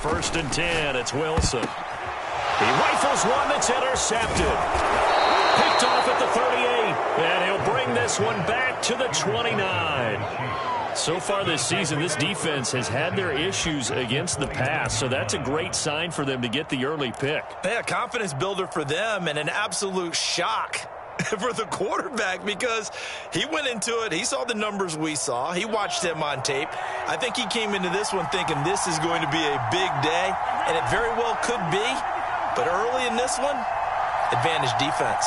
first and 10. It's Wilson. He rifles one that's intercepted. Picked off at the 38, and he'll bring this one back to the 29. So far this season, this defense has had their issues against the pass, so that's a great sign for them to get the early pick. Yeah, confidence builder for them and an absolute shock for the quarterback because he went into it. He saw the numbers we saw. He watched them on tape. I think he came into this one thinking this is going to be a big day, and it very well could be. But early in this one, advantage defense.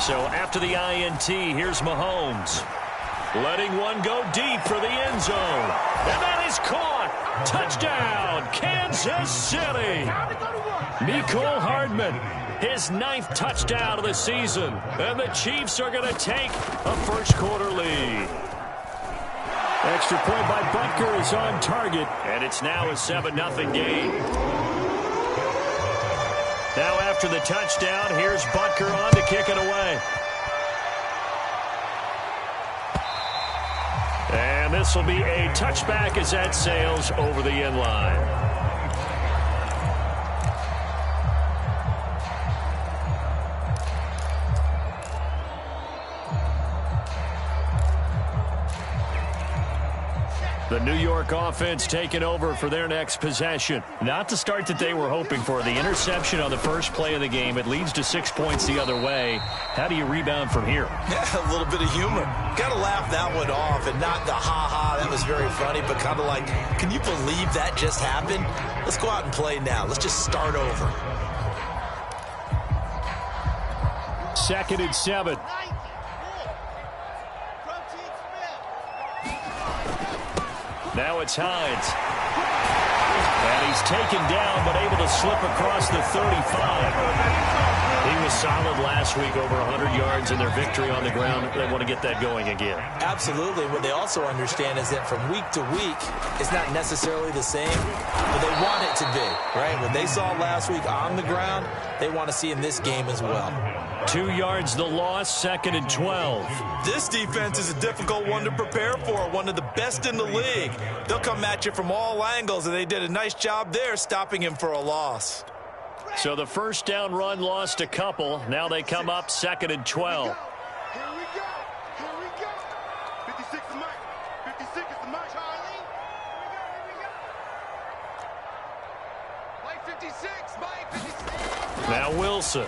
So after the INT, here's Mahomes. Letting one go deep for the end zone. And that is caught. Touchdown, Kansas City. Mecole Hardman, his 9th touchdown of the season. And the Chiefs are going to take a first-quarter lead. Extra point by Butker is on target. And it's now a 7-0 game. Now after the touchdown, here's Butker on to kick it away. And this will be a touchback as that sails over the end line. The New York offense taking over for their next possession. Not the start that they were hoping for. The interception on the first play of the game. It leads to 6 points the other way. How do you rebound from here? Yeah, a little bit of humor. Got to laugh that one off and not the ha-ha, that was very funny, but kind of like, can you believe that just happened? Let's go out and play now. Let's just start over. 2nd and 7. Now it's Hines. And he's taken down, but able to slip across the 35. He was solid last week, over 100 yards in their victory on the ground. They want to get that going again. Absolutely. What they also understand is that from week to week, it's not necessarily the same, but they want it to be, right? What they saw last week on the ground, they want to see in this game as well. 2 yards the loss, 2nd and 12. This defense is a difficult one to prepare for, one of the best in the league. They'll come at you from all angles, and they did a nice job there stopping him for a loss. So the first down run lost a couple. Now they come up 2nd and 12. Here we go. Here we go. 56 is Mike. 56 is the Mike. Charlie. Here we go. Mike 56. Mike 56. Now Wilson.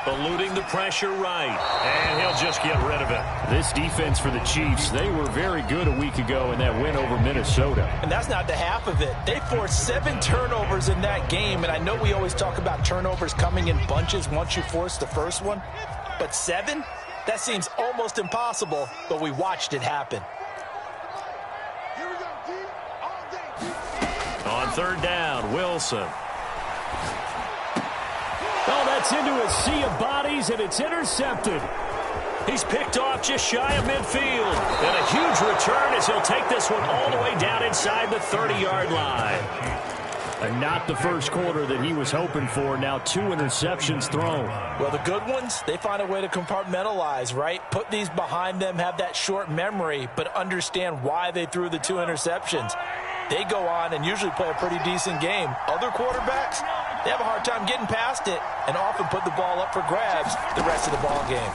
Eluding the pressure right. And he'll just get rid of it. This defense for the Chiefs, they were very good a week ago in that win over Minnesota. And that's not the half of it. They forced 7 turnovers in that game. And I know we always talk about turnovers coming in bunches once you force the first one. But 7? That seems almost impossible. But we watched it happen. Here we go, D. All day. On 3rd down, Wilson. Oh, that's into a sea of bodies, and it's intercepted. He's picked off just shy of midfield. And a huge return as he'll take this one all the way down inside the 30-yard line. And not the first quarter that he was hoping for. Now 2 interceptions thrown. Well, the good ones, they find a way to compartmentalize, right? Put these behind them, have that short memory, but understand why they threw the 2 interceptions. They go on and usually play a pretty decent game. Other quarterbacks, they have a hard time getting past it and often put the ball up for grabs the rest of the ball game.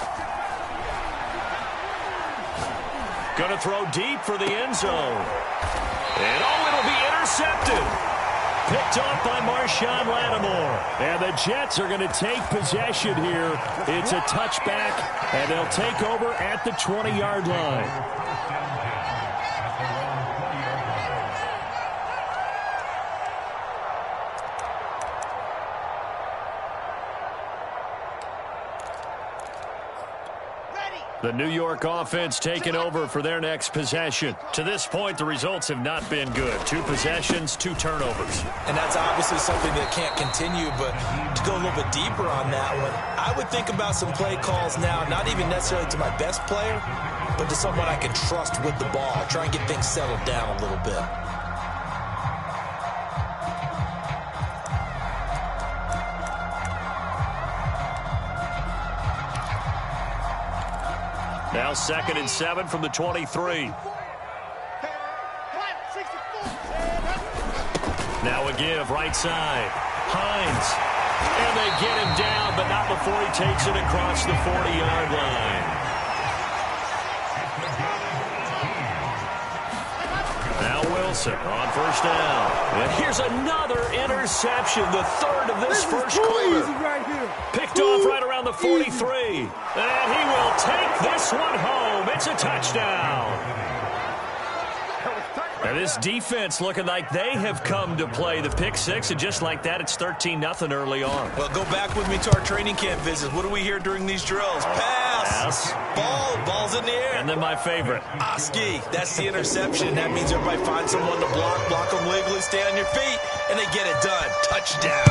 Going to throw deep for the end zone. And it'll be intercepted. Picked off by Marshawn Lattimore. And the Jets are going to take possession here. It's a touchback, and they'll take over at the 20-yard line. The New York offense taking over for their next possession. To this point, the results have not been good. 2 possessions, 2 turnovers. And that's obviously something that can't continue, but to go a little bit deeper on that one, I would think about some play calls now, not even necessarily to my best player, but to someone I can trust with the ball. Try and get things settled down a little bit. Now 2nd and 7 from the 23. Now a give, right side. Hines. And they get him down, but not before he takes it across the 40-yard line. Now Wilson on first down. And here's another interception, the third of this first quarter. Picked off right around the 43. And he will take this one home. It's a touchdown. And this defense looking like they have come to play. The pick six, and just like that, it's 13-0 early on. Well, go back with me to our training camp visits. What do we hear during these drills? Pass. Ball's in the air. And then my favorite. Oski, that's the interception. That means everybody finds someone to block them legally, stay on your feet, and they get it done. Touchdown.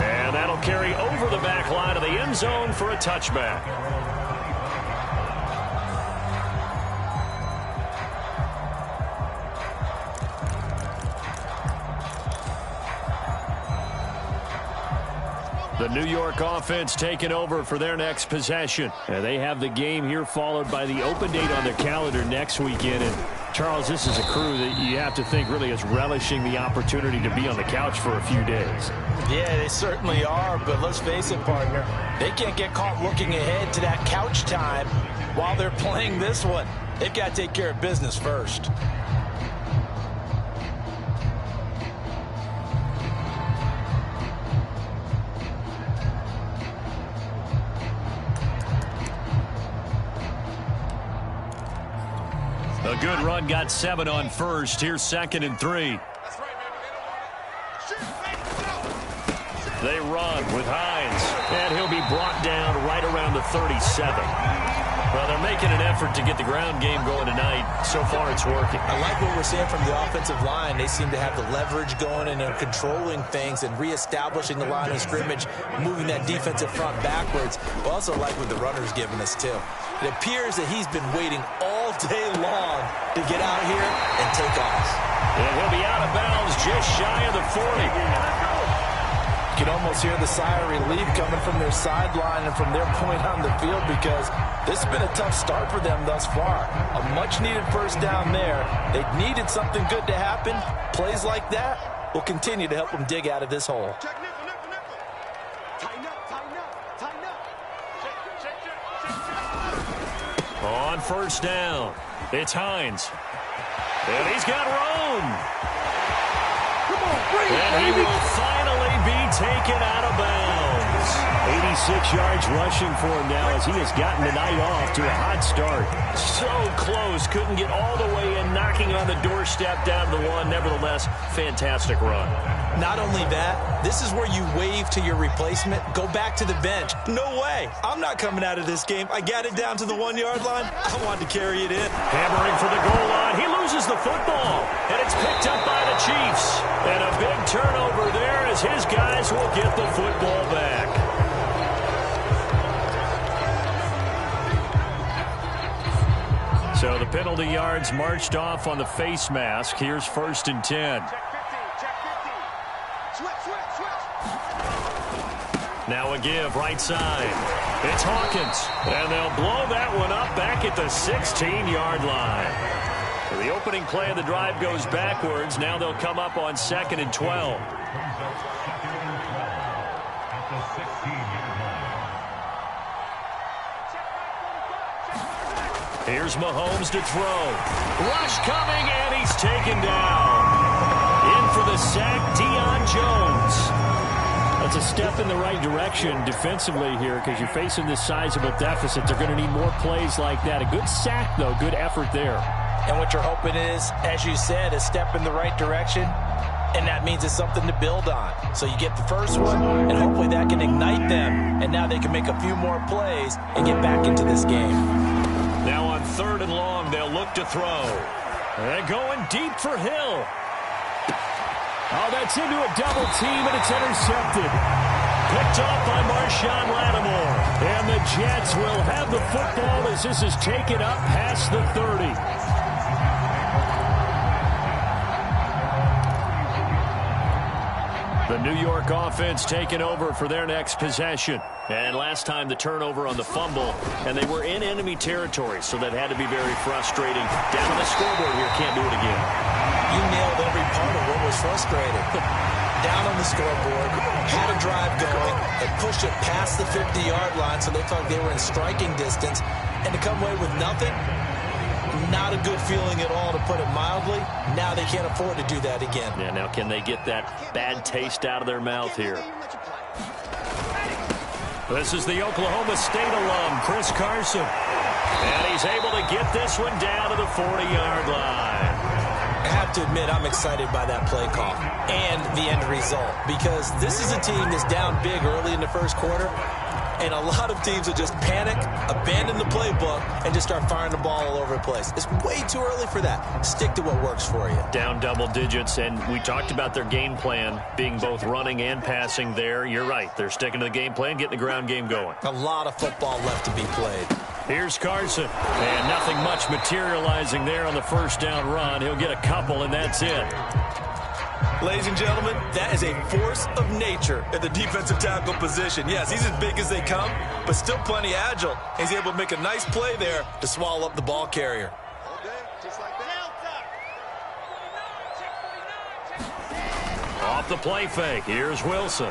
And that'll carry over the back line of the end zone for a touchback. The New York offense taking over for their next possession. They have the game here followed by the open date on their calendar next weekend. And Charles, this is a crew that you have to think really is relishing the opportunity to be on the couch for a few days. Yeah, they certainly are, but let's face it, partner. They can't get caught looking ahead to that couch time while they're playing this one. They've got to take care of business first. A good run, got 7 on first. Here's 2nd and 3. They run with Hines, and he'll be brought down right around the 37. Well, they're making an effort to get the ground game going tonight. So far, it's working. I like what we're seeing from the offensive line. They seem to have the leverage going, and they're controlling things and reestablishing the line of scrimmage, moving that defensive front backwards. I also like what the runner's giving us, too. It appears that he's been waiting all day long to get out here and take off. And he'll be out of bounds just shy of the 40. You can almost hear the sigh of relief coming from their sideline and from their point on the field, because this has been a tough start for them thus far. A much-needed first down there. They needed something good to happen. Plays like that will continue to help them dig out of this hole. On first down, it's Hines. And he's got room. And he will finally be taken out of bounds. 86 yards rushing for him now as he has gotten the night off to a hot start. So close, couldn't get all the way in, knocking on the doorstep down to the one. Nevertheless, fantastic run. Not only that, this is where you wave to your replacement, go back to the bench. No way. I'm not coming out of this game. I got it down to the 1-yard line. I wanted to carry it in. Hammering for the goal line. He loses the football, and it's picked up by the Chiefs. And a big turnover there as his guys will get the football back. So the penalty yards marched off on the face mask. Here's 1st and 10. Now a give, right side. It's Hawkins. And they'll blow that one up back at the 16-yard line. The opening play of the drive goes backwards. Now they'll come up on 2nd and 12. Here's Mahomes to throw. Rush coming, and he's taken down. In for the sack, Deion Jones. That's a step in the right direction defensively here, because you're facing this sizable deficit. They're going to need more plays like that. A good sack, though. Good effort there. And what you're hoping is, as you said, a step in the right direction, and that means it's something to build on. So you get the first one, and hopefully that can ignite them, and now they can make a few more plays and get back into this game. Now on 3rd and long, they'll look to throw. They're going deep for Hill. Oh, that's into a double team, and it's intercepted. Picked off by Marshawn Lattimore. And the Jets will have the football as this is taken up past the 30. The New York offense taking over for their next possession. And last time the turnover on the fumble, and they were in enemy territory, so that had to be very frustrating. Down on the scoreboard here, can't do it again. You nailed every part of what was frustrating. Down on the scoreboard, had a drive going, and pushed it past the 50-yard line, so they thought they were in striking distance, and to come away with nothing, not a good feeling at all, to put it mildly. Now they can't afford to do that again. Yeah, now can they get that bad taste out of their mouth here? This is the Oklahoma State alum, Chris Carson. And he's able to get this one down to the 40-yard line. I have to admit, I'm excited by that play call and the end result, because this is a team that's down big early in the first quarter, and a lot of teams will just panic, abandon the playbook, and just start firing the ball all over the place. It's way too early for that. Stick to what works for you. Down double digits, and we talked about their game plan being both running and passing there. You're right. They're sticking to the game plan, getting the ground game going. A lot of football left to be played. Here's Carson, and nothing much materializing there on the first down run. He'll get a couple, and that's it. Ladies and gentlemen, that is a force of nature at the defensive tackle position. Yes, he's as big as they come, but still plenty agile. He's able to make a nice play there to swallow up the ball carrier. Off the play fake, here's Wilson.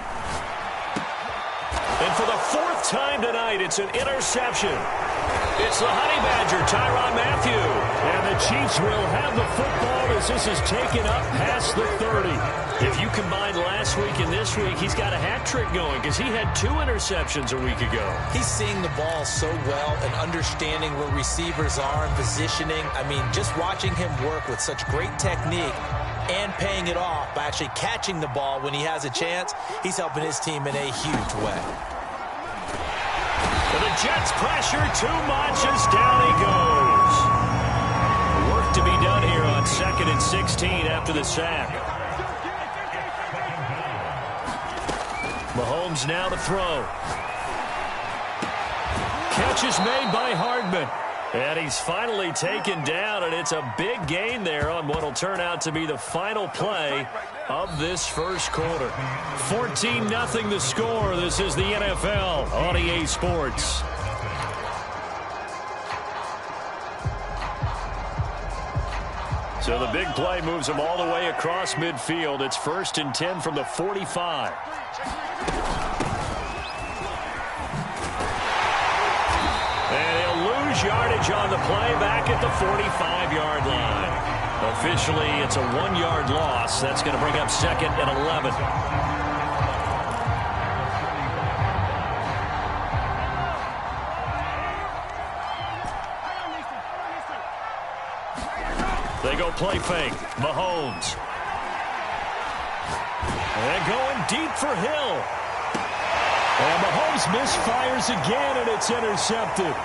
And for the fourth time tonight, it's an interception. It's the Honey Badger, Tyrann Mathieu. And the Chiefs will have the football as this is taken up past the 30. If you combine last week and this week, he's got a hat trick going because he had 2 interceptions a week ago. He's seeing the ball so well and understanding where receivers are and positioning. I mean, just watching him work with such great technique and paying it off by actually catching the ball when he has a chance, he's helping his team in a huge way. The Jets pressure too much as down he goes. Work to be done here on 2nd and 16 after the sack. Mahomes now to throw. Catch is made by Hardman. And he's finally taken down, and it's a big gain there on what will turn out to be the final play of this first quarter. 14-0 the score. This is the NFL on EA Sports. So the big play moves them all the way across midfield. It's 1st and 10 from the 45. Yardage on the play back at the 45-yard line. Officially, it's a 1-yard loss. That's going to bring up 2nd and 11. They go play fake. Mahomes. And going deep for Hill. And Mahomes misfires again, and it's intercepted.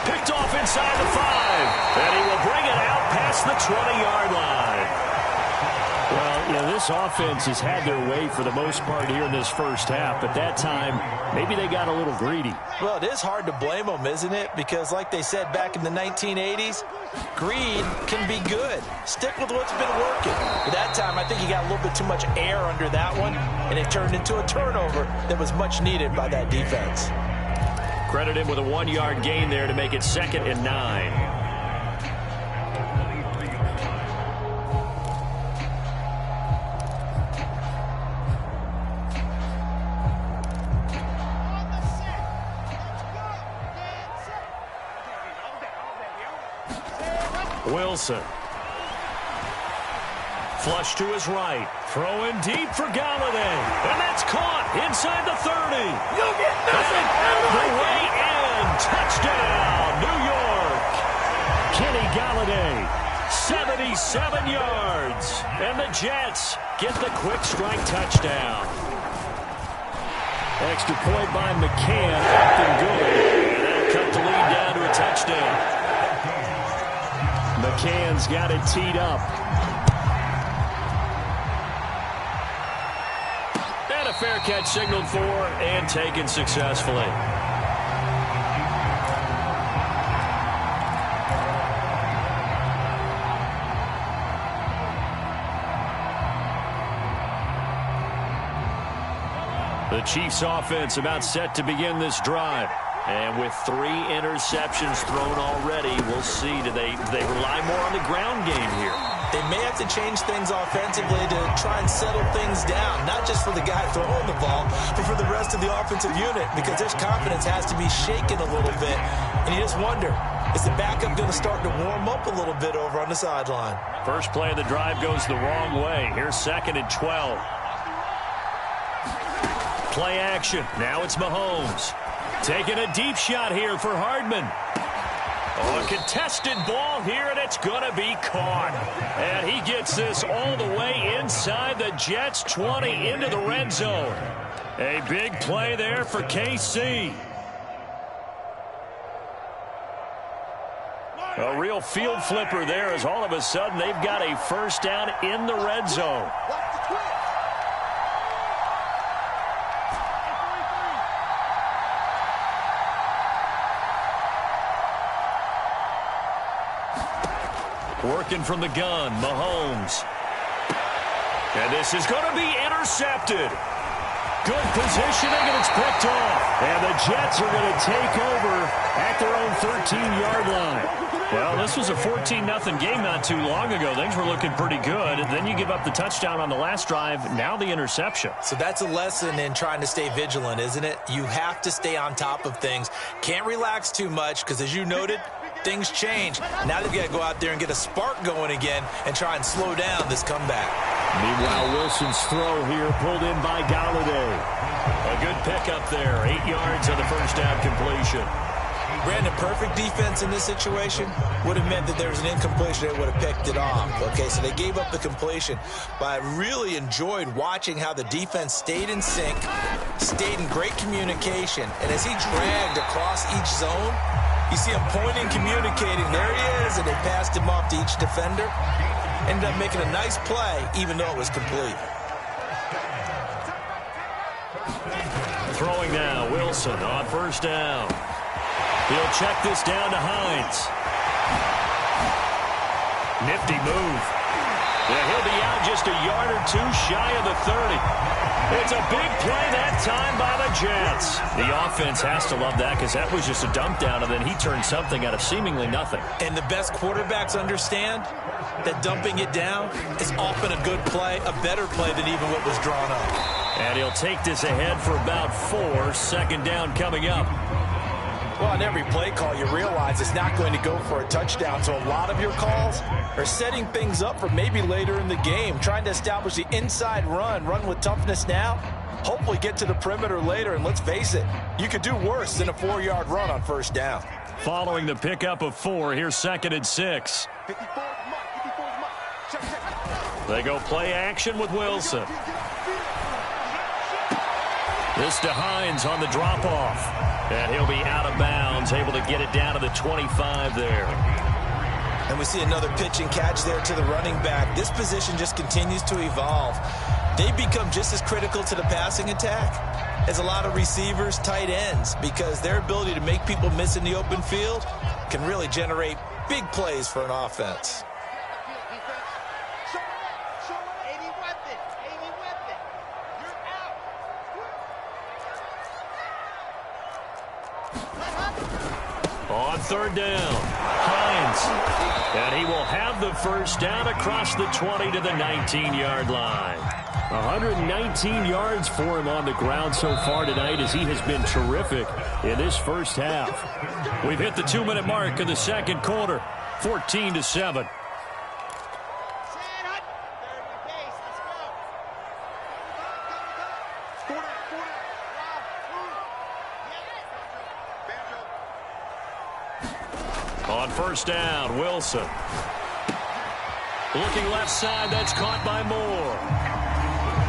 Picked off inside the 5, and he will bring it out past the 20-yard line. Well, you know, this offense has had their way for the most part here in this first half, but that time, maybe they got a little greedy. Well, it is hard to blame them, isn't it? Because like they said back in the 1980s, greed can be good. Stick with what's been working. But that time, I think he got a little bit too much air under that one, and it turned into a turnover that was much needed by that defense. Credit him with a 1-yard gain there to make it 2nd and 9. Wilson. Flush to his right. Throwing deep for Galladay. And that's caught inside the 30. You'll get nothing. The way in. Touchdown, New York. Kenny Galladay, 77 yards. And the Jets get the quick strike touchdown. Extra point by McCann. Up and good. And that'll cut the lead down to a touchdown. McCann's got it teed up. And a fair catch signaled for and taken successfully. The Chiefs offense about set to begin this drive. And with 3 interceptions thrown already, we'll see. Do they rely more on the ground game here? They may have to change things offensively to try and settle things down, not just for the guy throwing the ball, but for the rest of the offensive unit, because their confidence has to be shaken a little bit. And you just wonder, is the backup going to start to warm up a little bit over on the sideline? First play of the drive goes the wrong way. Here's 2nd and 12. Play action. Now it's Mahomes. Taking a deep shot here for Hardman. Oh, a contested ball here, and it's going to be caught. And he gets this all the way inside the Jets' 20 into the red zone. A big play there for KC. A real field flipper there, as all of a sudden they've got a first down in the red zone. Working from the gun, Mahomes. And this is going to be intercepted. Good positioning, and it's picked off. And the Jets are going to take over at their own 13-yard line. Well, this was a 14-0 game not too long ago. Things were looking pretty good. Then you give up the touchdown on the last drive. Now the interception. So that's a lesson in trying to stay vigilant, isn't it? You have to stay on top of things. Can't relax too much because, as you noted, things change. Now they've got to go out there and get a spark going again and try and slow down this comeback. Meanwhile, Wilson's throw here pulled in by Galladay. A good pickup there. 8 yards on the first down completion. Brandon, perfect defense in this situation would have meant that there was an incompletion. They would have picked it off. Okay, so they gave up the completion. But I really enjoyed watching how the defense stayed in sync, stayed in great communication. And as he dragged across each zone, you see him pointing, communicating. There he is, and they passed him off to each defender. Ended up making a nice play, even though it was complete. Throwing now, Wilson on first down. He'll check this down to Hines. Nifty move. Yeah, he'll be out just a yard or 2 shy of the 30. It's a big play that time by the Jets. The offense has to love that because that was just a dump down, and then he turned something out of seemingly nothing. And the best quarterbacks understand that dumping it down is often a good play, a better play than even what was drawn up. And he'll take this ahead for about 4. Second down coming up. Well, on every play call, you realize it's not going to go for a touchdown. So a lot of your calls are setting things up for maybe later in the game, trying to establish the inside run with toughness now, hopefully get to the perimeter later. And let's face it, you could do worse than a 4-yard run on first down. Following the pickup of 4, here's 2nd and 6. They go play action with Wilson. This to Hines on the drop-off. And he'll be out of bounds, able to get it down to the 25 there. And we see another pitch and catch there to the running back. This position just continues to evolve. They become just as critical to the passing attack as a lot of receivers, tight ends, because their ability to make people miss in the open field can really generate big plays for an offense. On third down, Hines. And he will have the first down across the 20 to the 19-yard line. 119 yards for him on the ground so far tonight as he has been terrific in this first half. We've hit the 2-minute mark in the second quarter, 14-7. On first down, Wilson. Looking left side, that's caught by Moore.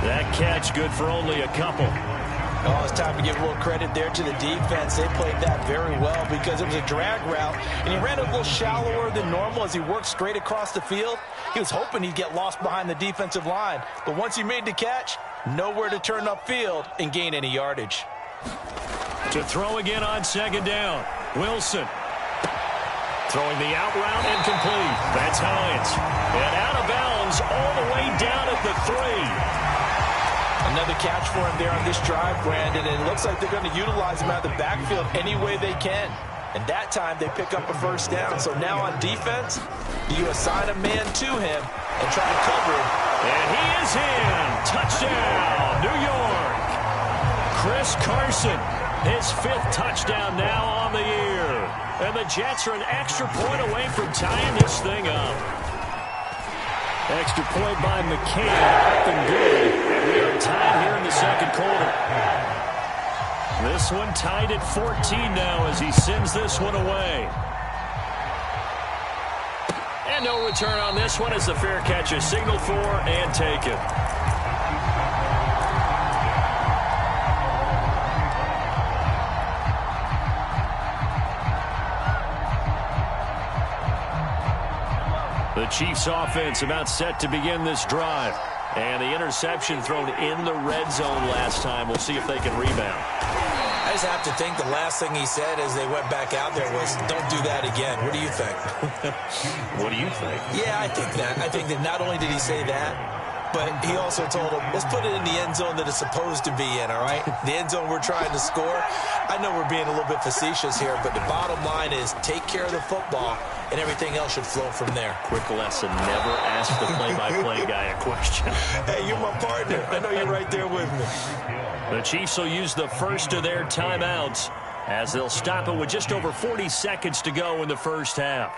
That catch good for only a couple. Oh, it's time to give a little credit there to the defense. They played that very well because it was a drag route, and he ran a little shallower than normal as he worked straight across the field. He was hoping he'd get lost behind the defensive line, but once he made the catch, nowhere to turn upfield and gain any yardage. To throw again on second down, Wilson. Throwing the out route incomplete. That's Hines. And out of bounds all the way down at the 3. Another catch for him there on this drive, Brandon, and it looks like they're going to utilize him out of the backfield any way they can. And that time, they pick up a first down. So now on defense, you assign a man to him and try to cover him. And he is in. Touchdown, New York. Chris Carson, his 5th touchdown now on the year. And the Jets are an extra point away from tying this thing up. Extra point by McCann, up and good. And we are tied here in the second quarter. This one tied at 14 now as he sends this one away. And no return on this one as the fair catch is signaled for and taken. The Chiefs offense about set to begin this drive. And the interception thrown in the red zone last time. We'll see if they can rebound. I just have to think the last thing he said as they went back out there was, don't do that again. What do you think? What do you think? Yeah, I think that. I think that not only did he say that, but he also told him, let's put it in the end zone that it's supposed to be in, all right? The end zone we're trying to score. I know we're being a little bit facetious here, but the bottom line is take care of the football, and everything else should flow from there. Quick lesson, never ask the play-by-play guy a question. Hey, you're my partner. I know you're right there with me. The Chiefs will use the first of their timeouts as they'll stop it with just over 40 seconds to go in the first half.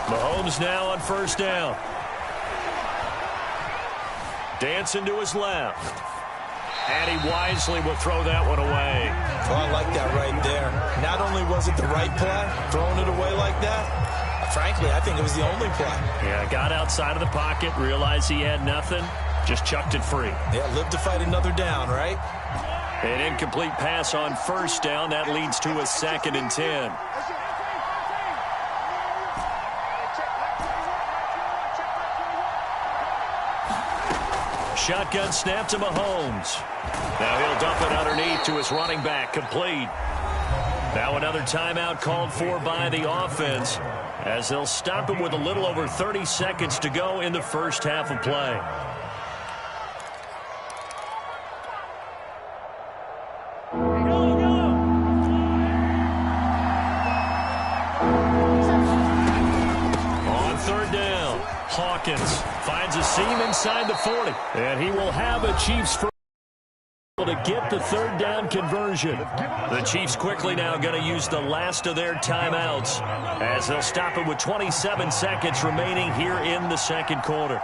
Mahomes now on first down. Dancing to his left. And he wisely will throw that one away. Oh, I like that right there. Not only was it the right play, throwing it away like that, frankly, I think it was the only play. Yeah, got outside of the pocket, realized he had nothing, just chucked it free. Yeah, live to fight another down, right? An incomplete pass on first down. That leads to a 2nd and 10. Shotgun snap to Mahomes. Now he'll dump it underneath to his running back. Complete. Now another timeout called for by the offense as they'll stop him with a little over 30 seconds to go in the first half of play. On third down, Hawkins finds a seam inside the 40. And he will have a Chiefs first to get the third down conversion. The Chiefs quickly now going to use the last of their timeouts as they'll stop it with 27 seconds remaining here in the second quarter.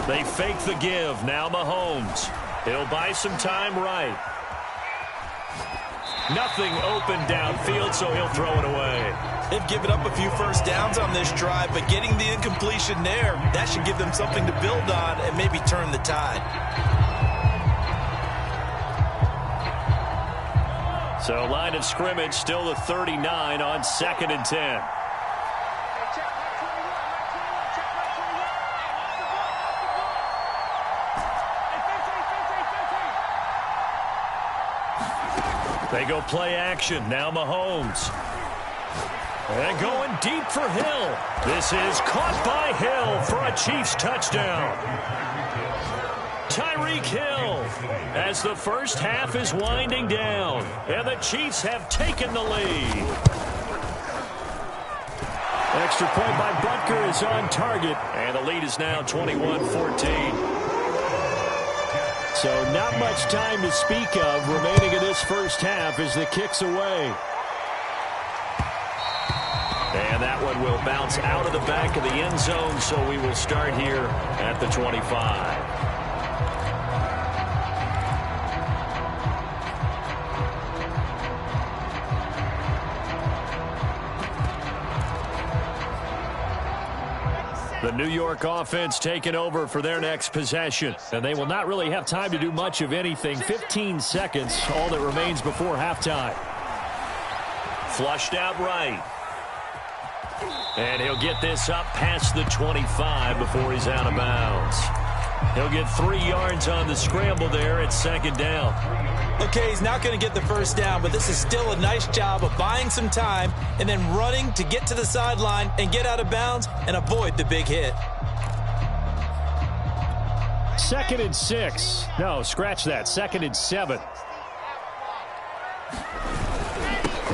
They fake the give. Now Mahomes. He'll buy some time right. Nothing open downfield, so he'll throw it away. They've given up a few first downs on this drive, but getting the incompletion there, that should give them something to build on and maybe turn the tide. So line of scrimmage still the 39 on 2nd and 10. They go play action. Now Mahomes. And going deep for Hill. This is caught by Hill for a Chiefs touchdown. Tyreek Hill as the first half is winding down. And the Chiefs have taken the lead. Extra point by Butker is on target. And the lead is now 21-14. So not much time to speak of remaining in this first half as the kick's away. And that one will bounce out of the back of the end zone, so we will start here at the 25. The New York offense taking over for their next possession. And they will not really have time to do much of anything. 15 seconds, all that remains before halftime. Flushed out right. And he'll get this up past the 25 before he's out of bounds. He'll get 3 yards on the scramble there at second down. Okay, he's not going to get the first down, but this is still a nice job of buying some time and then running to get to the sideline and get out of bounds and avoid the big hit. 2nd and 6. No, scratch that. 2nd and 7.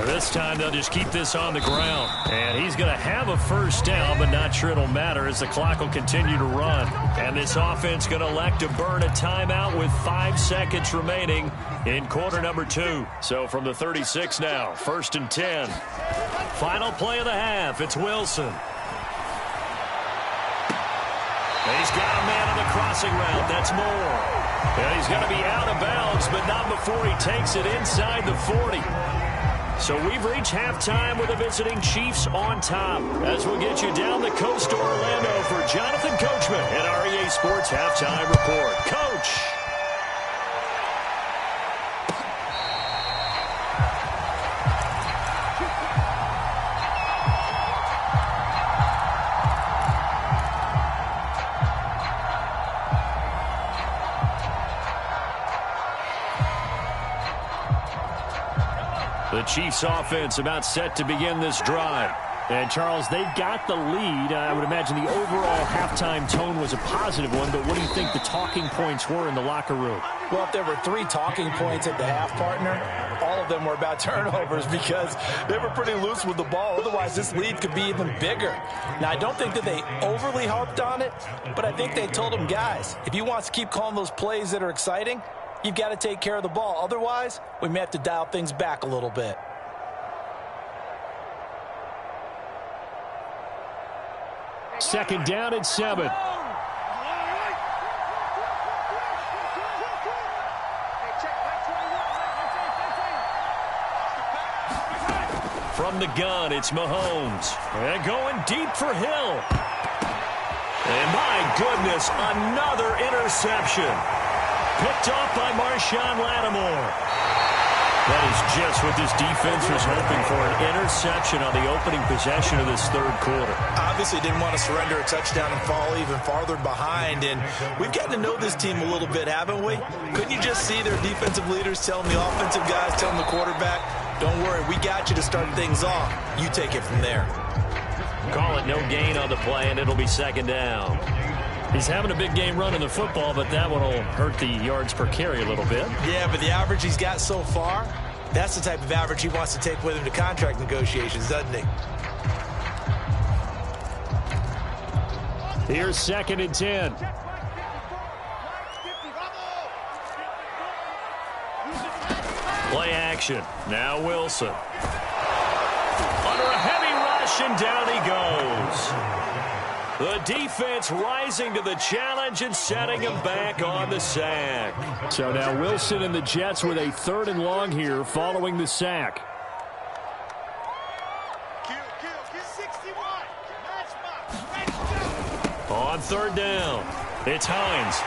This time they'll just keep this on the ground. And he's going to have a first down, but not sure it'll matter as the clock will continue to run. And this offense going to elect to burn a timeout with 5 seconds remaining in quarter number 2. So from the 36 now, 1st and 10. Final play of the half. It's Wilson. And he's got a man on the crossing route. That's Moore. And he's going to be out of bounds, but not before he takes it inside the 40. So we've reached halftime with the visiting Chiefs on top. As we'll get you down the coast to Orlando for Jonathan Coachman at our EA Sports Halftime Report. Coach. The Chiefs offense about set to begin this drive. And, Charles, they've got the lead. I would imagine the overall halftime tone was a positive one, but what do you think the talking points were in the locker room? Well, if there were 3 talking points at the half, partner, all of them were about turnovers because they were pretty loose with the ball. Otherwise, this lead could be even bigger. Now, I don't think that they overly harped on it, but I think they told them, guys, if you want to keep calling those plays that are exciting, you've got to take care of the ball. Otherwise, we may have to dial things back a little bit. Second down and 7. From the gun, it's Mahomes. And going deep for Hill. And my goodness, another interception. Picked off by Marshawn Lattimore. That is just what this defense was hoping for, an interception on the opening possession of this third quarter. Obviously didn't want to surrender a touchdown and fall even farther behind, and we've gotten to know this team a little bit, haven't we? Couldn't you just see their defensive leaders telling the offensive guys, telling the quarterback, don't worry, we got you to start things off. You take it from there. Call it no gain on the play, and it'll be second down. He's having a big game running the football, but that one will hurt the yards per carry a little bit. Yeah, but the average he's got so far, that's the type of average he wants to take with him to contract negotiations, doesn't he? Here's 2nd and 10. Play action. Now Wilson. Under a heavy rush, and down he goes. The defense rising to the challenge and setting him back on the sack. So now Wilson and the Jets with a 3rd and long here following the sack. On 3rd down, it's Hines.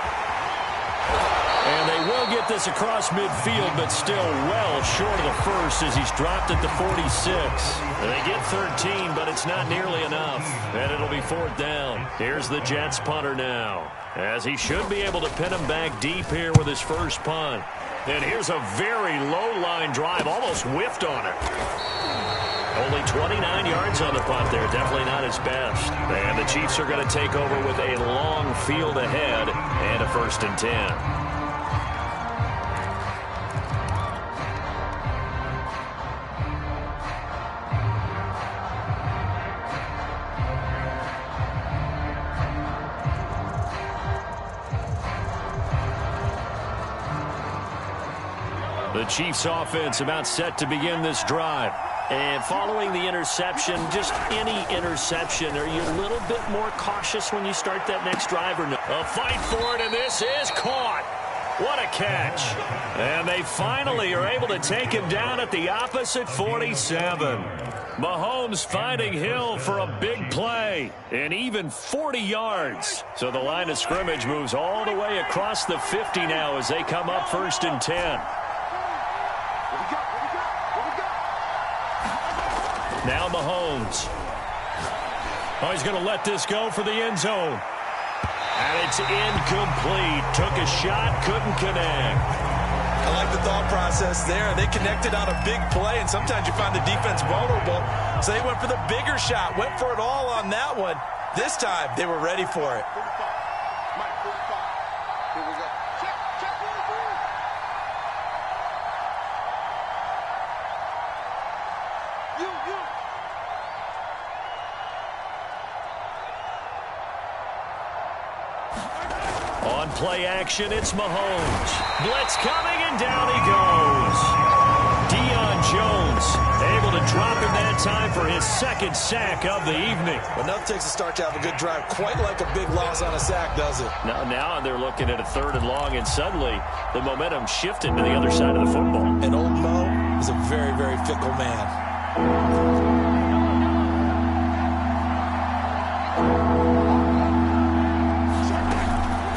And they will get this across midfield, but still well short of the first as he's dropped at the 46. They get 13, but it's not nearly enough. And it'll be 4th down. Here's the Jets punter now, as he should be able to pin him back deep here with his first punt. And here's a very low-line drive, almost whiffed on it. Only 29 yards on the punt there. Definitely not his best. And the Chiefs are going to take over with a long field ahead and a 1st and 10. The Chiefs offense about set to begin this drive. And following the interception, just any interception, are you a little bit more cautious when you start that next drive or no? A fight for it, and this is caught. What a catch. And they finally are able to take him down at the opposite 47. Mahomes finding Hill for a big play, and even 40 yards. So the line of scrimmage moves all the way across the 50 now as they come up 1st and 10. Now Mahomes. Oh, he's going to let this go for the end zone. And it's incomplete. Took a shot, couldn't connect. I like the thought process there. They connected on a big play, and sometimes you find the defense vulnerable. So they went for the bigger shot, went for it all on that one. This time, they were ready for it. On play action, it's Mahomes. Blitz coming, and down he goes. Deion Jones able to drop him that time for his 2nd sack of the evening. Well, nothing takes a start to have a good drive quite like a big loss on a sack, does it? Now they're looking at a 3rd and long, and suddenly the momentum shifted to the other side of the football. And old Mo is a very, very fickle man.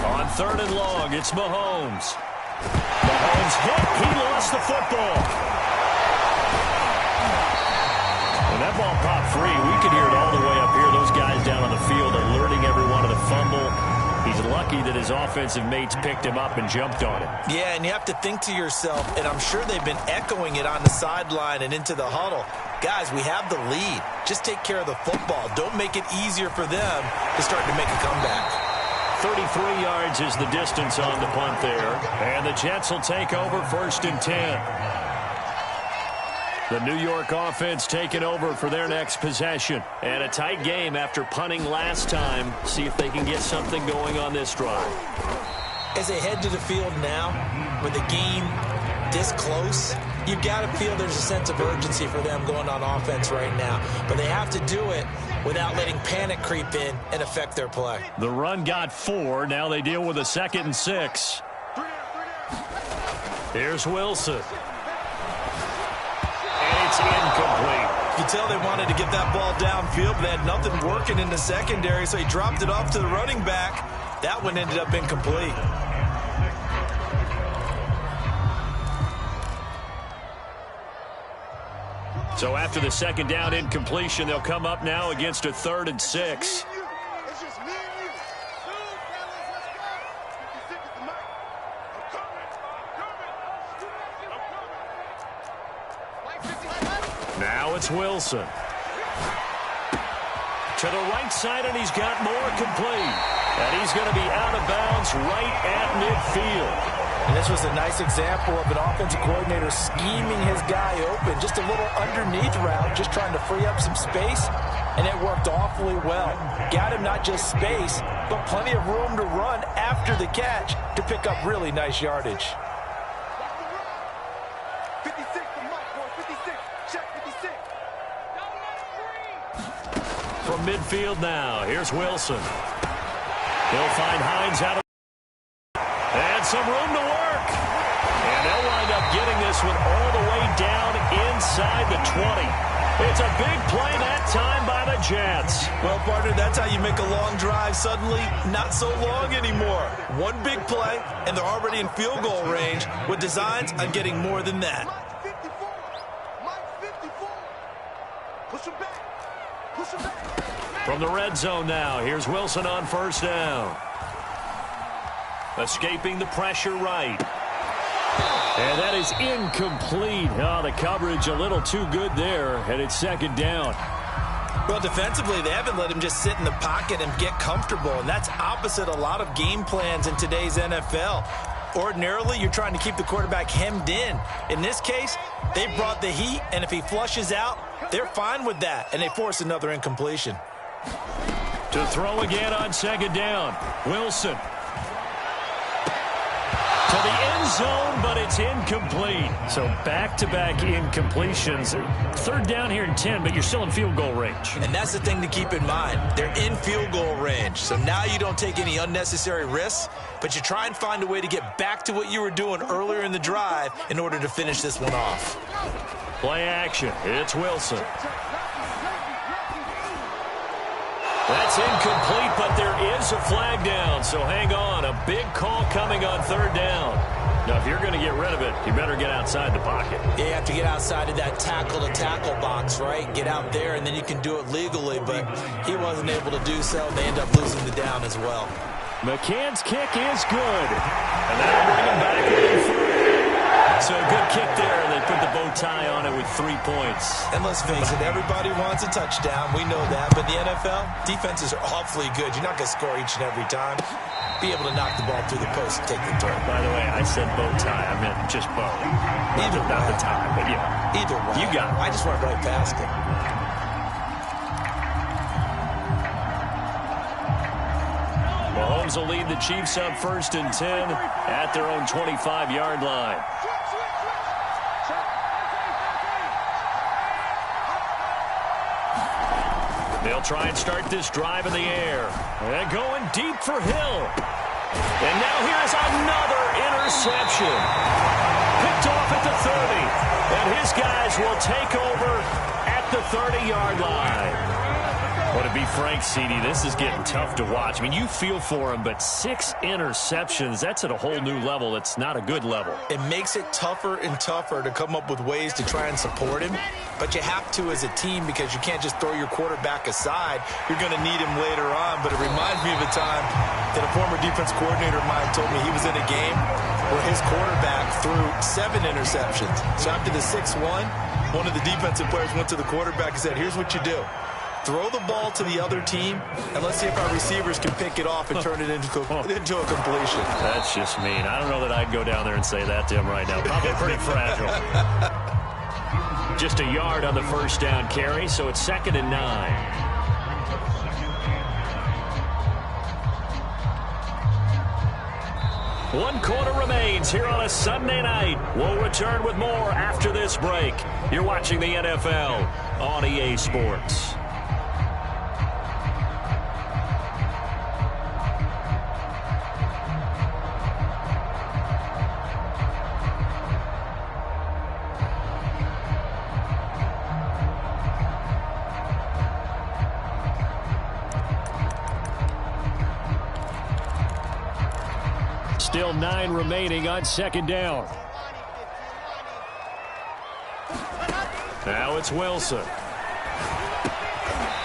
On 3rd and long, it's Mahomes. Mahomes hit. He lost the football. And that ball popped free. We could hear it all the way up here. Those guys down on the field alerting everyone to the fumble. He's lucky that his offensive mates picked him up and jumped on him. Yeah, and you have to think to yourself, and I'm sure they've been echoing it on the sideline and into the huddle. Guys, we have the lead. Just take care of the football. Don't make it easier for them to start to make a comeback. 33 yards is the distance on the punt there. And the Jets will take over 1st and 10. The New York offense taking over for their next possession. And a tight game after punting last time. See if they can get something going on this drive. As they head to the field now, with the game this close, you've got to feel there's a sense of urgency for them going on offense right now. But they have to do it without letting panic creep in and affect their play. The run got 4. Now they deal with a 2nd and 6. Here's Wilson. And it's incomplete. You can tell they wanted to get that ball downfield, but they had nothing working in the secondary, so he dropped it off to the running back. That one ended up incomplete. So after the 2nd down incompletion, they'll come up now against a 3rd and 6. Now it's Wilson. To the right side, and he's got more complete. And he's going to be out of bounds right at midfield. And this was a nice example of an offensive coordinator scheming his guy open. Just a little underneath route, just trying to free up some space, and it worked awfully well. Got him not just space, but plenty of room to run after the catch to pick up really nice yardage. 56 to Mike, boy, 56. Check 56. From midfield now, here's Wilson. He'll find Hines out of. And some room to work. And they'll wind up getting this one all the way down inside the 20. It's a big play that time by the Jets. Well, partner, that's how you make a long drive suddenly not so long anymore. One big play, and they're already in field goal range with designs on getting more than that. Mike 54. Mike 54. Push him back. Push him back. From the red zone now, here's Wilson on 1st down. Escaping the pressure right. And that is incomplete. Oh, the coverage a little too good there, and it's 2nd down. Well, defensively, they haven't let him just sit in the pocket and get comfortable, and that's opposite a lot of game plans in today's NFL. Ordinarily, you're trying to keep the quarterback hemmed in. In this case, they brought the heat, and if he flushes out, they're fine with that, and they force another incompletion. To throw again on 2nd down, Wilson. To the end zone, but it's incomplete. So back-to-back incompletions. Third down here in 10, but you're still in field goal range. And that's the thing to keep in mind. They're in field goal range. So now you don't take any unnecessary risks, but you try and find a way to get back to what you were doing earlier in the drive in order to finish this one off. Play action. It's Wilson. That's incomplete, but there is a flag down, so hang on. A big call coming on third down. Now, if you're going to get rid of it, you better get outside the pocket. Yeah, you have to get outside of that tackle-to-tackle box, right? Get out there, and then you can do it legally, but he wasn't able to do so, and they end up losing the down as well. McCann's kick is good, and that'll bring him back within 3. So a good kick there, and they put the bow tie on it with 3 points. And let's face it, everybody wants a touchdown. We know that. But the NFL, defenses are awfully good. You're not going to score each and every time. Be able to knock the ball through the post and take the throw. By the way, I said bow tie. I meant just bow. Either not the tie, but yeah. Either way. You got it. I just went right past it. Mahomes will lead the Chiefs up 1st and 10 at their own 25-yard line. They'll try and start this drive in the air. And going deep for Hill. And now here's another interception. Picked off at the 30. And his guys will take over at the 30-yard line. Well, to be frank, CD, this is getting tough to watch. I mean, you feel for him, but 6 interceptions, that's at a whole new level. It's not a good level. It makes it tougher and tougher to come up with ways to try and support him, but you have to as a team because you can't just throw your quarterback aside. You're going to need him later on, but it reminds me of a time that a former defense coordinator of mine told me he was in a game where his quarterback threw 7 interceptions. So after the 6-1, one of the defensive players went to the quarterback and said, here's what you do. Throw the ball to the other team, and let's see if our receivers can pick it off and turn it into a completion. That's just mean. I don't know that I'd go down there and say that to him right now. Probably pretty fragile. Just a yard on the first down carry, so it's 2nd and 9. One quarter remains here on a Sunday night. We'll return with more after this break. You're watching the NFL on EA Sports. Still 9 remaining on 2nd down. Now it's Wilson.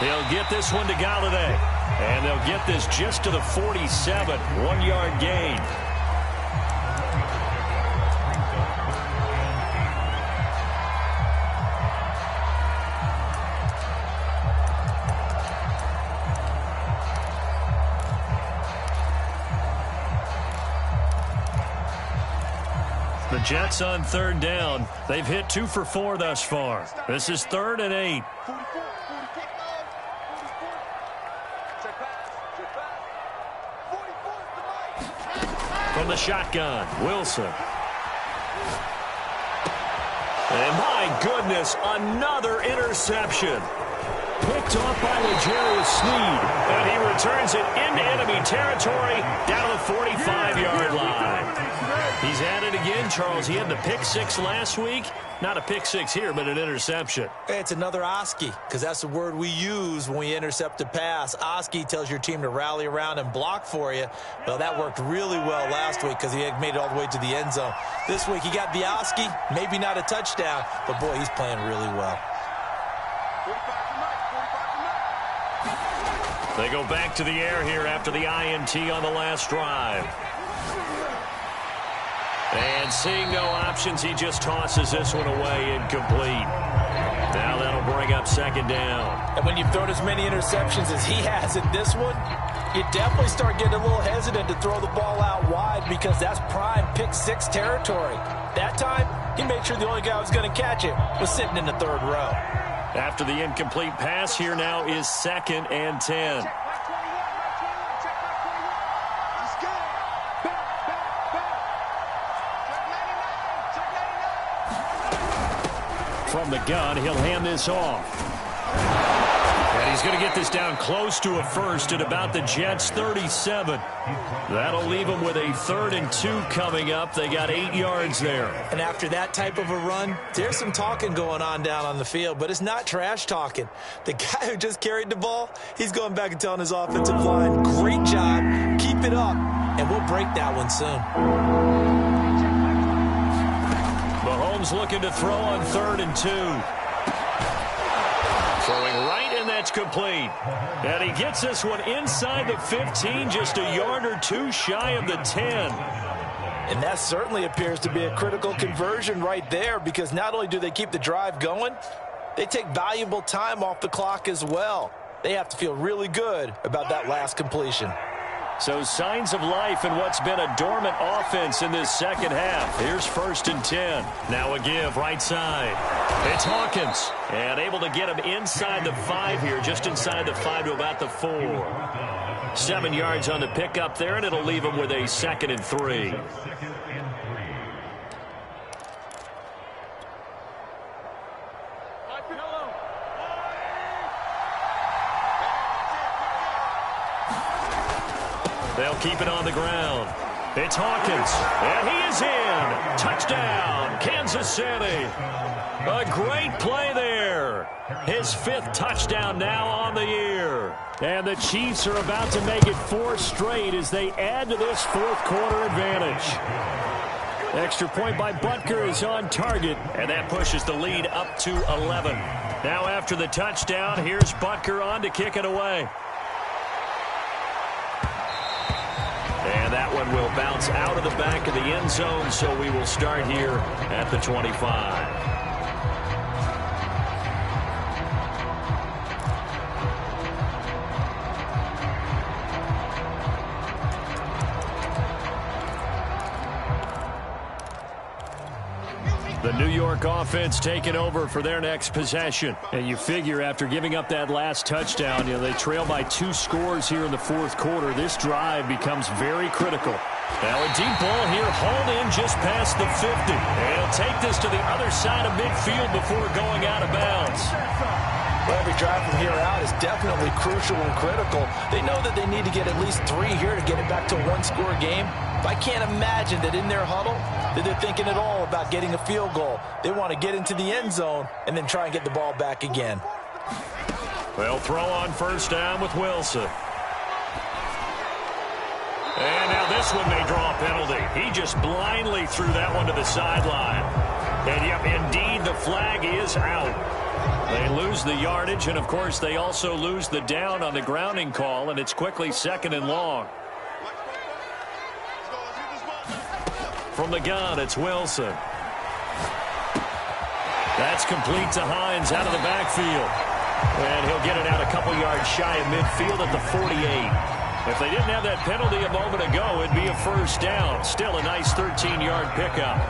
He'll get this one to Galladay. And they'll get this just to the 47. 1-yard gain. The Jets on 3rd down. They've hit 2 for 4 thus far. This is 3rd and 8. From the shotgun, Wilson. And my goodness, another interception. Picked off by L'Jarius Sneed. And he returns it into enemy territory down to the 45-yard line. He's at it again, Charles. He had the pick 6 last week. Not a pick 6 here, but an interception. It's another Oski, because that's the word we use when we intercept a pass. Oski tells your team to rally around and block for you. Well, that worked really well last week because he had made it all the way to the end zone. This week he got the Oski, maybe not a touchdown, but boy, he's playing really well. They go back to the air here after the INT on the last drive. And seeing no options, he just tosses this one away, incomplete. Now that'll bring up 2nd down. And when you've thrown as many interceptions as he has in this one, you definitely start getting a little hesitant to throw the ball out wide because that's prime pick 6 territory. That time, he made sure the only guy who was going to catch it was sitting in the 3rd row. After the incomplete pass, here now is 2nd and 10. from the gun. He'll hand this off. And he's going to get this down close to a first at about the Jets' 37. That'll leave them with a 3rd and 2 coming up. They got 8 yards there. And after that type of a run, there's some talking going on down on the field, but it's not trash talking. The guy who just carried the ball, he's going back and telling his offensive line, great job, keep it up, and we'll break that one soon. Mahomes looking to throw on 3rd and 2. Throwing right, and that's complete. And he gets this one inside the 15, just a yard or 2 shy of the 10. And that certainly appears to be a critical conversion right there, because not only do they keep the drive going, they take valuable time off the clock as well. They have to feel really good about that last completion. So signs of life in what's been a dormant offense in this second half. Here's 1st and 10. Now a give right side. It's Hawkins. And able to get him inside the 5 here, just inside the 5 to about the 4. 7 yards on the pickup there, and it'll leave him with a 2nd and 3. They'll keep it on the ground. It's Hawkins, and he is in. Touchdown, Kansas City. A great play there. His 5th touchdown now on the year. And the Chiefs are about to make it 4 straight as they add to this 4th quarter advantage. Extra point by Butker is on target, and that pushes the lead up to 11. Now after the touchdown, here's Butker on to kick it away. And that one will bounce out of the back of the end zone, so we will start here at the 25. The New York offense taking over for their next possession. And you figure after giving up that last touchdown, they trail by 2 scores here in the 4th quarter. This drive becomes very critical. Now a deep ball here, hauled in just past the 50. And he'll take this to the other side of midfield before going out of bounds. Well, every drive from here out is definitely crucial and critical. They know that they need to get at least 3 here to get it back to a 1-score game. But I can't imagine that in their huddle that they're thinking at all about getting a field goal. They want to get into the end zone and then try and get the ball back again. They'll throw on 1st down with Wilson. And now this one may draw a penalty. He just blindly threw that one to the sideline. And yep, indeed, the flag is out. They lose the yardage, and of course they also lose the down on the grounding call, and it's quickly 2nd and long. From the gun, it's Wilson. That's complete to Hines out of the backfield. And he'll get it out a couple yards shy of midfield at the 48. If they didn't have that penalty a moment ago, it'd be a 1st down. Still a nice 13-yard pickup.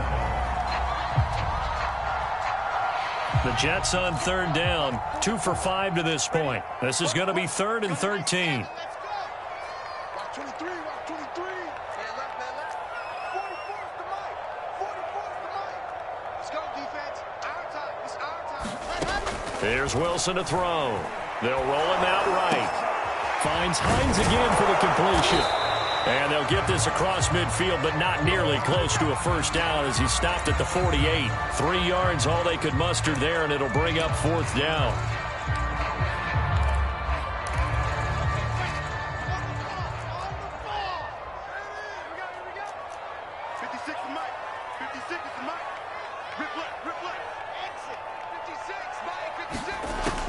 The Jets on 3rd down, 2 for 5 to this point. This is going to be 3rd and 13. Here's Wilson to throw. They'll roll him out right. Finds Hines again for the completion. And they'll get this across midfield, but not nearly close to a 1st down as he stopped at the 48. 3 yards, all they could muster there, and it'll bring up 4th down.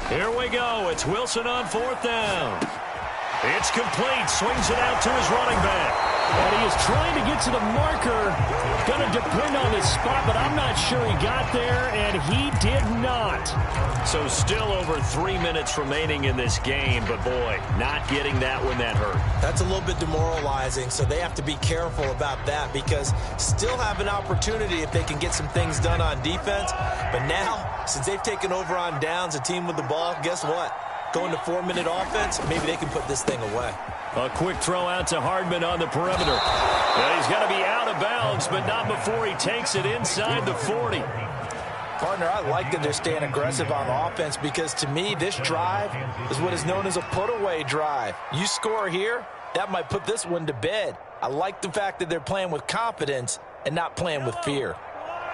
Here we go. It's Wilson on 4th down. It's complete. Swings it out to his running back. And he is trying to get to the marker. Going to depend on his spot, but I'm not sure he got there, and he did not. So still over 3 minutes remaining in this game, but boy, not getting that when that hurt. That's a little bit demoralizing, so they have to be careful about that because still have an opportunity if they can get some things done on defense. But now, since they've taken over on downs, a team with the ball, guess what? Going to 4-minute offense, maybe they can put this thing away. A quick throw out to Hardman on the perimeter. Well, he's got to be out of bounds, but not before he takes it inside the 40. Partner, I like that they're staying aggressive on offense because, to me, this drive is what is known as a put-away drive. You score here, that might put this one to bed. I like the fact that they're playing with confidence and not playing with fear.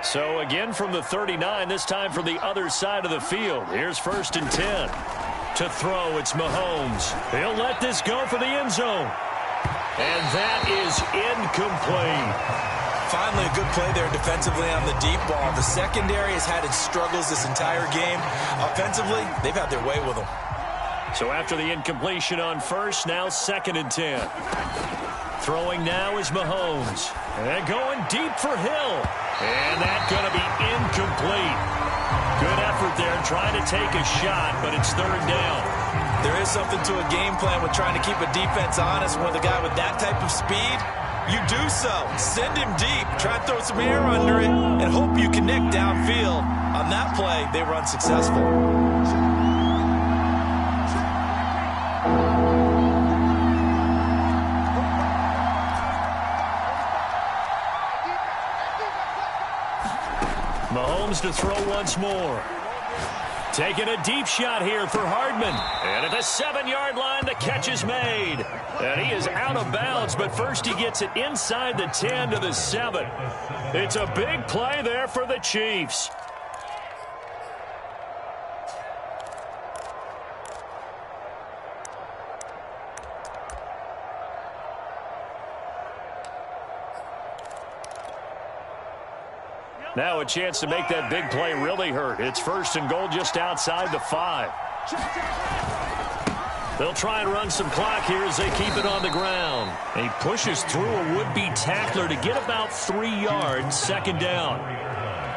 So again from the 39, this time from the other side of the field. Here's 1st and 10. To throw, it's Mahomes. He'll let this go for the end zone. And that is incomplete. Finally, a good play there defensively on the deep ball. The secondary has had its struggles this entire game. Offensively, they've had their way with them. So after the incompletion on 1st, now 2nd and 10. Throwing now is Mahomes. And going deep for Hill. And that's going to be incomplete. Good effort there trying to take a shot, but it's 3rd down. There is something to a game plan with trying to keep a defense honest. With a guy with that type of speed, you do so. Send him deep. Try to throw some air under it and hope you connect downfield. On that play, they were unsuccessful. Mahomes to throw once more. Taking a deep shot here for Hardman. And at the 7-yard line, the catch is made. And he is out of bounds, but first he gets it inside the 10 to the 7. It's a big play there for the Chiefs. Now a chance to make that big play really hurt. It's 1st and goal just outside the 5. They'll try and run some clock here as they keep it on the ground. He pushes through a would-be tackler to get about 3 yards, 2nd down.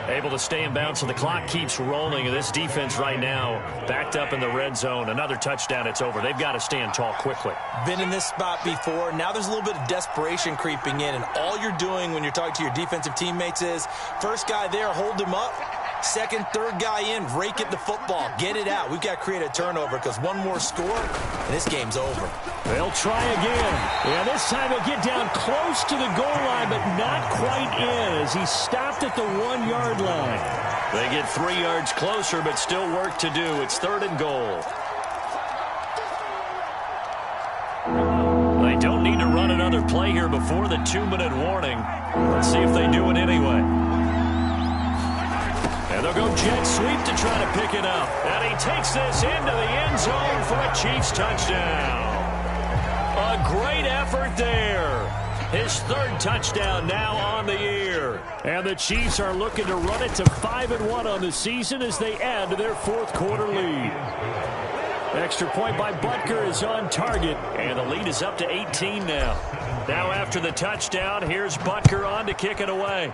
Able to stay in bounds, so the clock keeps rolling. And this defense right now backed up in the red zone. Another touchdown, it's over. They've got to stand tall quickly. Been in this spot before. Now there's a little bit of desperation creeping in. And all you're doing when you're talking to your defensive teammates is, first guy there, hold him up. Second, third guy in, rake at the football. Get it out. We've got to create a turnover because one more score, and this game's over. They'll try again. And this time he'll get down close to the goal line, but not quite in as he stopped at the 1-yard line. They get 3 yards closer, but still work to do. It's 3rd and goal. They don't need to run another play here before the 2-minute warning. Let's see if they do it anyway. And they'll go jet sweep to try to pick it up. And he takes this into the end zone for a Chiefs touchdown. A great effort there. His 3rd touchdown now on the year. And the Chiefs are looking to run it to 5-1 on the season as they add to their 4th quarter lead. Extra point by Butker is on target. And the lead is up to 18 now. Now after the touchdown, here's Butker on to kick it away.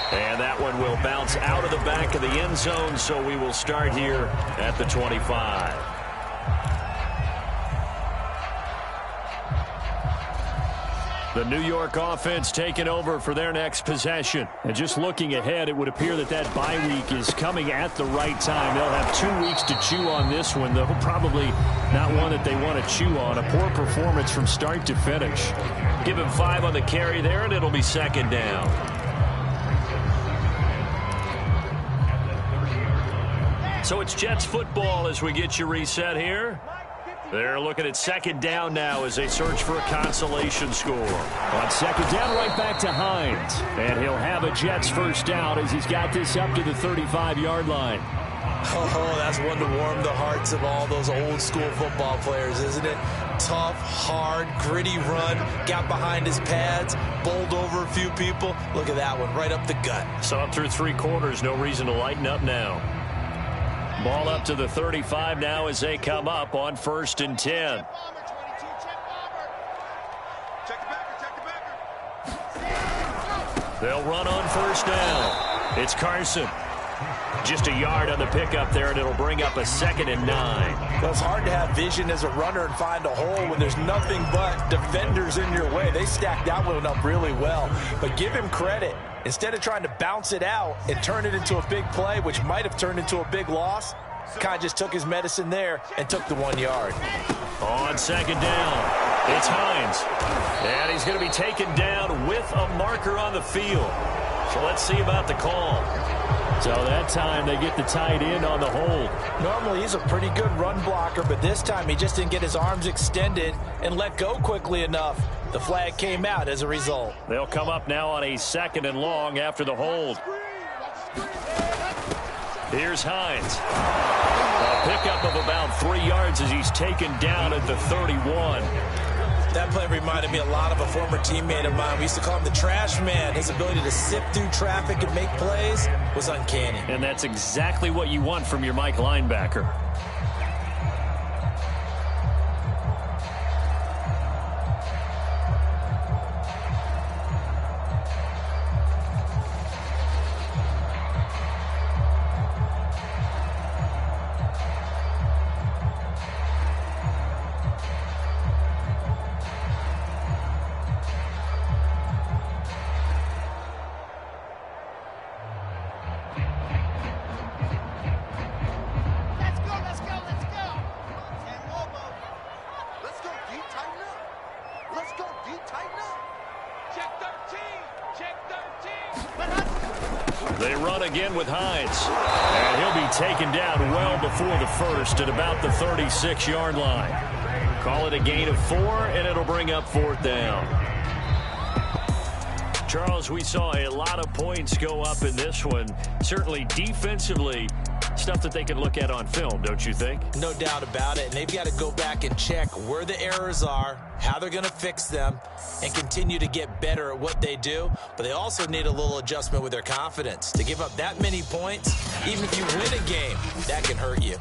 And that one will bounce out of the back of the end zone, so we will start here at the 25. The New York offense taking over for their next possession. And just looking ahead, it would appear that that bye week is coming at the right time. They'll have 2 weeks to chew on this one, though probably not one that they want to chew on. A poor performance from start to finish. Give him 5 on the carry there, and it'll be 2nd down. So it's Jets football as we get you reset here. They're looking at 2nd down now as they search for a consolation score. On 2nd down, right back to Hines. And he'll have a Jets 1st down as he's got this up to the 35-yard line. Oh, that's one to warm the hearts of all those old school football players, isn't it? Tough, hard, gritty run, got behind his pads, bowled over a few people. Look at that one, right up the gut. So up through 3 quarters, no reason to lighten up now. Ball up to the 35 now as they come up on 1st and 10. They'll run on 1st down. It's Carson. Just a yard on the pickup there, and it'll bring up a 2nd and 9. Well, it's hard to have vision as a runner and find a hole when there's nothing but defenders in your way. They stacked that one up really well. But give him credit. Instead of trying to bounce it out and turn it into a big play, which might have turned into a big loss, kind of just took his medicine there and took the 1 yard. On 2nd down, it's Hines. And he's going to be taken down with a marker on the field. So let's see about the call. So that time they get the tight end on the hold. Normally he's a pretty good run blocker, but this time he just didn't get his arms extended and let go quickly enough. The flag came out as a result. They'll come up now on a 2nd and long after the hold. Here's Hines. A pickup of about 3 yards as he's taken down at the 31. That play reminded me a lot of a former teammate of mine. We used to call him the trash man. His ability to sift through traffic and make plays was uncanny. And that's exactly what you want from your Mike linebacker. They run again with Hines. And he'll be taken down well before the first at about the 36-yard line. Call it a gain of 4, and it'll bring up 4th down. Charles, we saw a lot of points go up in this one. Certainly defensively, stuff that they can look at on film, don't you think? No doubt about it. And they've got to go back and check where the errors are, how they're going to fix them, and continue to get better at what they do. But they also need a little adjustment with their confidence. To give up that many points, even if you win a game, that can hurt you.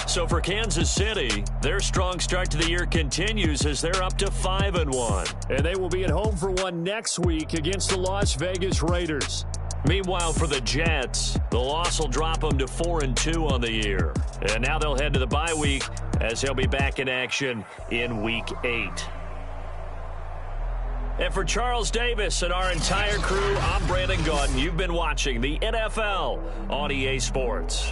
So for Kansas City, their strong start to the year continues as they're up to 5-1. And they will be at home for one next week against the Las Vegas Raiders. Meanwhile, for the Jets, the loss will drop them to 4-2 on the year. And now they'll head to the bye week as they'll be back in action in Week 8. And for Charles Davis and our entire crew, I'm Brandon Gaudin. You've been watching the NFL on EA Sports.